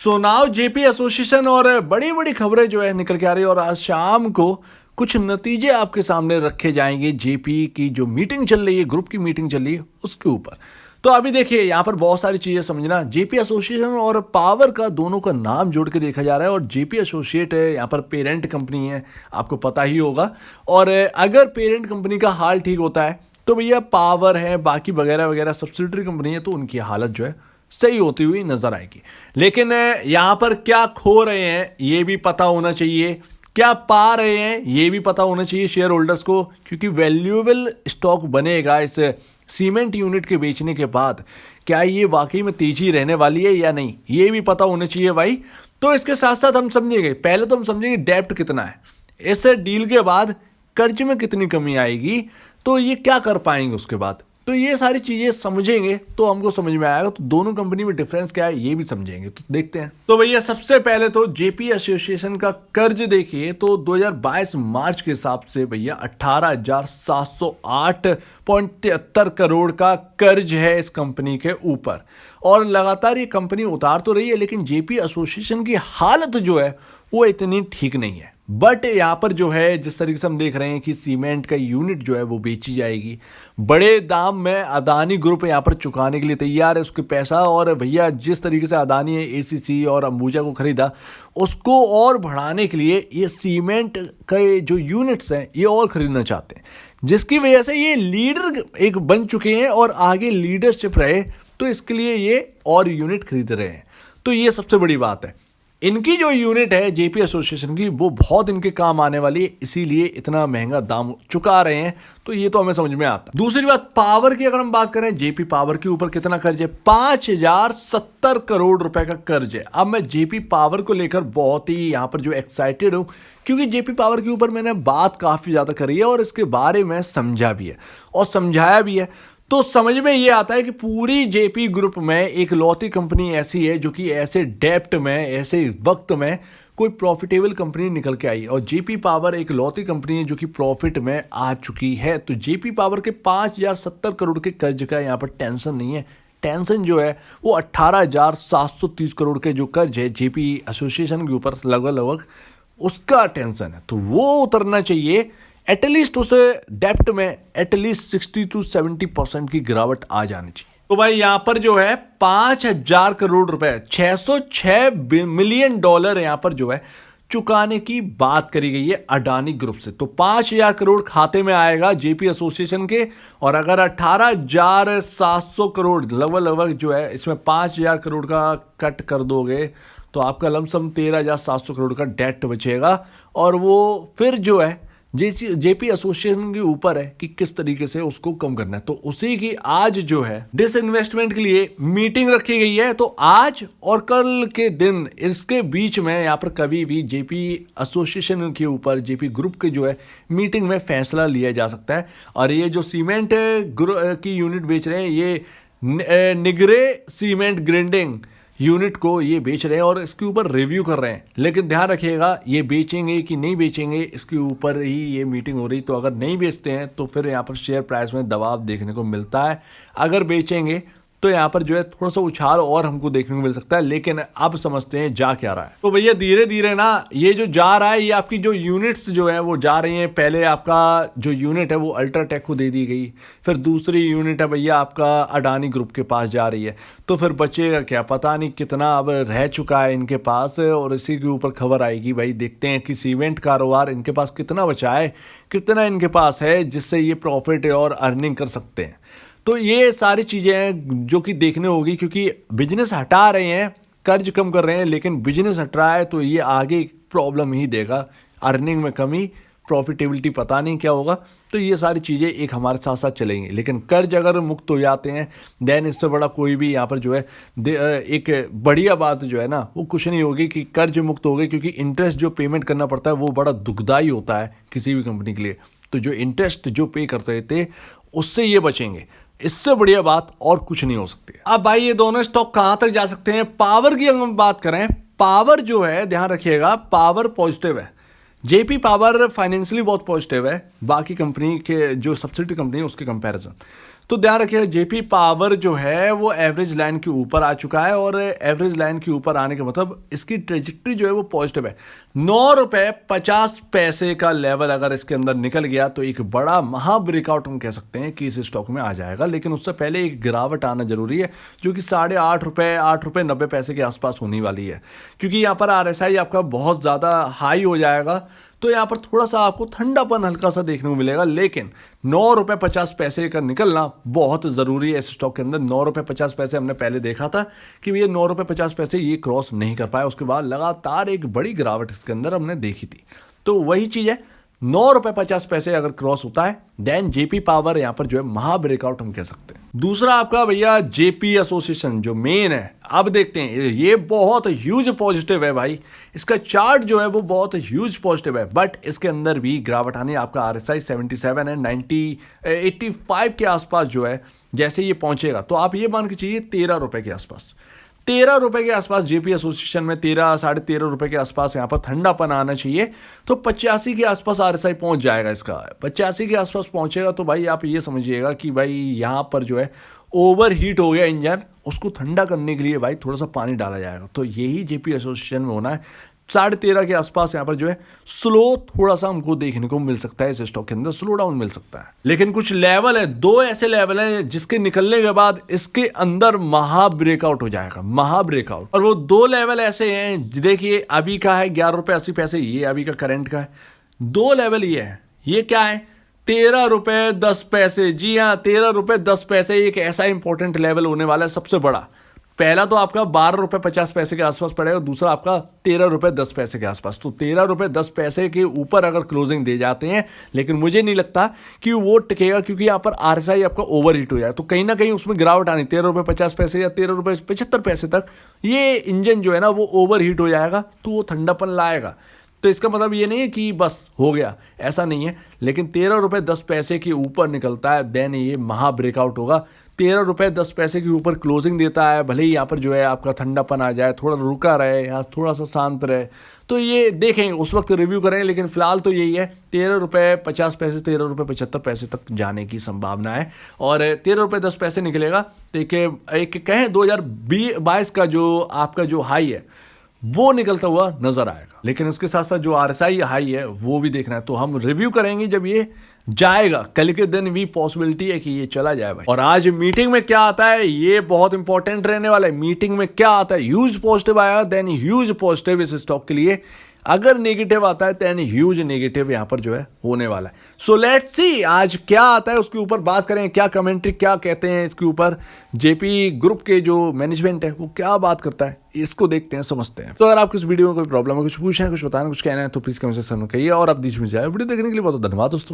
So now JP association और बड़ी बड़ी खबरें जो है निकल के आ रही है और आज शाम को कुछ नतीजे आपके सामने रखे जाएंगे जेपी की जो मीटिंग चल रही है, ग्रुप की मीटिंग चल रही है उसके ऊपर। तो अभी देखिए यहाँ पर बहुत सारी चीजें समझना। जेपी एसोसिएशन और पावर का दोनों का नाम जोड़ के देखा जा रहा है और जेपी एसोसिएट है यहाँ पर पेरेंट कंपनी है, आपको पता ही होगा। और अगर पेरेंट कंपनी का हाल ठीक होता है तो भैया पावर है, बाकी वगैरह वगैरह सब्सिडरी कंपनी है तो उनकी हालत जो है सही होती हुई नजर आएगी। लेकिन यहाँ पर क्या खो रहे हैं ये भी पता होना चाहिए, क्या पा रहे हैं ये भी पता होना चाहिए शेयर होल्डर्स को, क्योंकि वैल्यूएबल स्टॉक बनेगा इस सीमेंट यूनिट के बेचने के बाद। क्या ये वाकई में तेजी रहने वाली है या नहीं ये भी पता होना चाहिए भाई। तो इसके साथ साथ हम समझेंगे, पहले तो हम समझेंगे डेप्ट कितना है, इस डील के बाद कर्ज में कितनी कमी आएगी, तो ये क्या कर पाएंगे उसके बाद। तो ये सारी चीजें समझेंगे तो हमको समझ में आएगा। तो दोनों कंपनी में डिफरेंस क्या है ये भी समझेंगे, तो देखते हैं। तो भैया सबसे पहले तो जेपी एसोसिएशन का कर्ज देखिए तो 2022 मार्च के हिसाब से भैया 18,708.73 करोड़ का कर्ज है इस कंपनी के ऊपर। और लगातार ये कंपनी उतार तो रही है लेकिन जेपी एसोसिएशन की हालत जो है वो इतनी ठीक नहीं है। बट यहाँ पर जो है जिस तरीके से हम देख रहे हैं कि सीमेंट का यूनिट जो है वो बेची जाएगी बड़े दाम में। अदानी ग्रुप यहाँ पर चुकाने के लिए तैयार है उसके पैसा। और भैया जिस तरीके से अदानी है एसीसी और अंबुजा को खरीदा उसको और बढ़ाने के लिए ये सीमेंट के जो यूनिट्स हैं ये और खरीदना चाहते हैं, जिसकी वजह से ये लीडर एक बन चुके हैं और आगे लीडरशिप रहे तो इसके लिए ये और यूनिट खरीद रहे हैं। तो ये सबसे बड़ी बात है। इनकी जो यूनिट है जेपी एसोसिएशन की वो बहुत इनके काम आने वाली है, इसीलिए इतना महंगा दाम चुका रहे हैं। तो ये तो हमें समझ में आता है। दूसरी बात पावर की अगर हम बात करें, जेपी पावर के ऊपर कितना कर्ज है, 5,070 करोड़ रुपए का कर्ज है। अब मैं जेपी पावर को लेकर बहुत ही यहाँ पर जो एक्साइटेड हूँ, क्योंकि जेपी पावर के ऊपर मैंने बात काफी ज्यादा करी है और इसके बारे में समझा भी है और समझाया भी है। तो समझ में ये आता है कि पूरी जेपी ग्रुप में एक लौती कंपनी ऐसी है जो कि ऐसे डेप्ट में, ऐसे वक्त में कोई प्रॉफिटेबल कंपनी निकल के आई। और जेपी पावर एक लौती कंपनी है जो कि प्रॉफिट में आ चुकी है। तो जेपी पावर के 5,070 करोड़ के कर्ज का यहाँ पर टेंशन नहीं है। टेंशन जो है वो 18,730 करोड़ के जो कर्ज है जेपी एसोसिएशन के ऊपर लगभग उसका टेंशन है। तो वो उतरना चाहिए। एटलीस्ट उस डेप्ट में एटलीस्ट 60 to 70% की गिरावट आ जानी चाहिए। तो भाई यहां पर जो है 5,000 करोड़ रुपए, $606 मिलियन यहां पर जो है चुकाने की बात करी गई है अडानी ग्रुप से। तो 5,000 करोड़ खाते में आएगा जेपी एसोसिएशन के। और अगर 18,700 करोड़ लगभग जो है इसमें 5,000 करोड़ का कट कर दोगे तो आपका लमसम 13,700 करोड़ का डेट बचेगा। और वो फिर जो है जेपी एसोसिएशन के ऊपर है कि किस तरीके से उसको कम करना है। तो उसी की आज जो है डिसइन्वेस्टमेंट के लिए मीटिंग रखी गई है। तो आज और कल के दिन इसके बीच में यहाँ पर कभी भी जेपी एसोसिएशन के ऊपर जेपी ग्रुप के जो है मीटिंग में फैसला लिया जा सकता है। और ये जो सीमेंट की यूनिट बेच रहे हैं ये निगरे सीमेंट ग्राइंडिंग यूनिट को ये बेच रहे हैं और इसके ऊपर रिव्यू कर रहे हैं। लेकिन ध्यान रखिएगा ये बेचेंगे कि नहीं बेचेंगे इसके ऊपर ही ये मीटिंग हो रही। तो अगर नहीं बेचते हैं तो फिर यहाँ पर शेयर प्राइस में दबाव देखने को मिलता है। अगर बेचेंगे तो यहाँ पर जो है थोड़ा सा उछाल और हमको देखने को मिल सकता है। लेकिन अब समझते हैं जा क्या रहा है। तो भैया धीरे धीरे ना ये जो जा रहा है ये आपकी जो यूनिट्स जो है वो जा रही हैं। पहले आपका जो यूनिट है वो अल्ट्राटेक को दे दी गई, फिर दूसरी यूनिट है भैया आपका अडानी ग्रुप के पास जा रही है। तो फिर बचेगा क्या, पता नहीं कितना अब रह चुका है इनके पास। और इसी के ऊपर खबर आएगी भाई, देखते हैं कि सीमेंट कारोबार इनके पास कितना बचा है, कितना इनके पास है जिससे ये प्रॉफिट और अर्निंग कर सकते हैं। तो ये सारी चीज़ें हैं जो कि देखने होगी, क्योंकि बिजनेस हटा रहे हैं, कर्ज कम कर रहे हैं, लेकिन बिजनेस हट रहा है तो ये आगे प्रॉब्लम ही देगा। अर्निंग में कमी, प्रॉफिटेबिलिटी पता नहीं क्या होगा। तो ये सारी चीज़ें एक हमारे साथ साथ चलेंगी। लेकिन कर्ज अगर मुक्त हो जाते हैं देन इससे बड़ा कोई भी यहाँ पर जो है एक बढ़िया बात जो है ना वो कुछ नहीं होगी कि कर्ज मुक्त हो गए, क्योंकि इंटरेस्ट जो पेमेंट करना पड़ता है वो बड़ा दुखदाई होता है किसी भी कंपनी के लिए। तो जो इंटरेस्ट जो पे करते थे उससे ये बचेंगे। इससे बढ़िया बात और कुछ नहीं हो सकती। अब भाई ये दोनों स्टॉक कहां तक जा सकते हैं। पावर की अगर हम बात करें, पावर जो है ध्यान रखिएगा पावर पॉजिटिव है। जेपी पावर फाइनेंशियली बहुत पॉजिटिव है बाकी कंपनी के जो सब्सिडी कंपनी है उसके कंपैरिजन। तो ध्यान रखिएगा जेपी पावर जो है वो एवरेज लाइन के ऊपर आ चुका है, और एवरेज लाइन के ऊपर आने के मतलब इसकी ट्रेजेक्ट्री जो है वो पॉजिटिव है। 9 रुपए 50 पैसे का लेवल अगर इसके अंदर निकल गया तो एक बड़ा महा ब्रेकआउट हम कह सकते हैं कि इस स्टॉक में आ जाएगा, लेकिन उससे पहले एक गिरावट आना जरूरी है जो कि 8.5 रुपए 8 रुपए 90 पैसे के आसपास होने वाली है, क्योंकि यहाँ पर आरएसआई आपका बहुत ज़्यादा हाई हो जाएगा। तो यहाँ पर थोड़ा सा आपको ठंडापन हल्का सा देखने को मिलेगा, लेकिन 9 रुपए 50 पैसे का निकलना बहुत ज़रूरी है इस स्टॉक के अंदर। 9 रुपए 50 पैसे हमने पहले देखा था कि ये 9 रुपए 50 पैसे ये क्रॉस नहीं कर पाया, उसके बाद लगातार एक बड़ी गिरावट इसके अंदर हमने देखी थी। तो वही चीज़ है, 9 रुपए 50 पैसे अगर क्रॉस होता है देन जेपी पावर यहाँ पर जो है महा ब्रेकआउट हम कह सकते हैं। दूसरा आपका भैया जेपी एसोसिएशन जो मेन है, अब देखते हैं ये बहुत ह्यूज पॉजिटिव है भाई, इसका चार्ट जो है वो बहुत ह्यूज पॉजिटिव है, बट इसके अंदर भी गिरावट आनी। आपका आरएसआई 77 है, 85 के आसपास जो है जैसे ये पहुंचेगा तो आप ये मान के चाहिए 13 रुपए के आसपास, 13 रुपए के आसपास जेपी एसोसिएशन में 13 13.5 रुपए के आसपास यहाँ पर ठंडापन आना चाहिए। तो 85 के आसपास आरएसआई पहुंच जाएगा, इसका 85 के आसपास पहुंचेगा तो भाई आप ये समझिएगा कि भाई यहाँ पर जो है ओवर हीट हो गया इंजन, उसको ठंडा करने के लिए भाई थोड़ा सा पानी डाला जाएगा। तो यही जेपी एसोसिएशन में होना है। 13.5 के आसपास यहाँ पर जो है स्लो थोड़ा सा हमको देखने को मिल सकता है, इस स्टॉक के अंदर स्लो डाउन मिल सकता है। लेकिन कुछ लेवल है, 2 ऐसे लेवल है जिसके निकलने के बाद इसके अंदर महा ब्रेकआउट हो जाएगा, महा ब्रेकआउट। और वो 2 लेवल ऐसे हैं, देखिए अभी का है 11 रुपए 80 पैसे, ये अभी का करंट का है। 2 लेवल ये है, ये क्या है 13 रुपए 10 पैसे। जी हाँ, 13 रुपए 10 पैसे एक ऐसा इंपॉर्टेंट लेवल होने वाला है सबसे बड़ा। पहला तो आपका 12 रुपए 50 पैसे के आसपास पड़ेगा, दूसरा आपका 13 रुपए 10 पैसे के आसपास। तो 13 रुपए 10 पैसे के ऊपर अगर क्लोजिंग दे जाते हैं, लेकिन मुझे नहीं लगता कि वो टिकेगा, क्योंकि यहाँ पर आरएसआई आपका ओवर हीट हो जाए तो कहीं ना कहीं उसमें गिरावट आनी। 13 रुपए 50 पैसे या 13 रुपए 75 पैसे तक ये इंजन जो है ना वो ओवर हीट हो जाएगा, तो वो ठंडापन लाएगा। तो इसका मतलब ये नहीं है कि बस हो गया, ऐसा नहीं है। लेकिन 13 रुपए 10 पैसे के ऊपर निकलता है देन ये महा ब्रेकआउट होगा। 13 रुपए 10 पैसे के ऊपर क्लोजिंग देता है, भले ही यहाँ पर जो है आपका ठंडापन आ जाए, थोड़ा रुका रहे या थोड़ा सा शांत रहे, तो ये देखें उस वक्त रिव्यू करें। लेकिन फिलहाल तो यही है, 13 रुपए 50 पैसे 13 रुपए 75 पैसे तक जाने की संभावना है। और 13 रुपए 10 पैसे निकलेगा तो एक कहें 2022 का जो आपका जो हाई है वो निकलता हुआ नजर आएगा। लेकिन उसके साथ साथ जो आरएसआई हाई है वो भी देखना है, तो हम रिव्यू करेंगे जब ये जाएगा। कल के दिन भी पॉसिबिलिटी है कि ये चला जाए भाई। और आज मीटिंग में क्या आता है ये बहुत इंपॉर्टेंट रहने वाला है। मीटिंग में क्या आता है, ह्यूज पॉजिटिव आएगा देन ह्यूज पॉजिटिव इस स्टॉक के लिए। अगर नेगेटिव आता है तो ह्यूज नेगेटिव यहां पर जो है होने वाला है। सो लेट्स सी आज क्या आता है, उसके ऊपर बात करें, क्या कमेंट्री क्या कहते हैं इसके ऊपर जेपी ग्रुप के जो मैनेजमेंट है वो क्या बात करता है, इसको देखते हैं समझते हैं। तो अगर आपको इस वीडियो में कोई प्रॉब्लम है, कुछ पूछना है, कुछ बताना, कुछ कहना है तो प्लीज कमेंट सेक्शन में कहिए। और आप बीच में जाए वीडियो देखने के लिए बहुत धन्यवाद दोस्तों।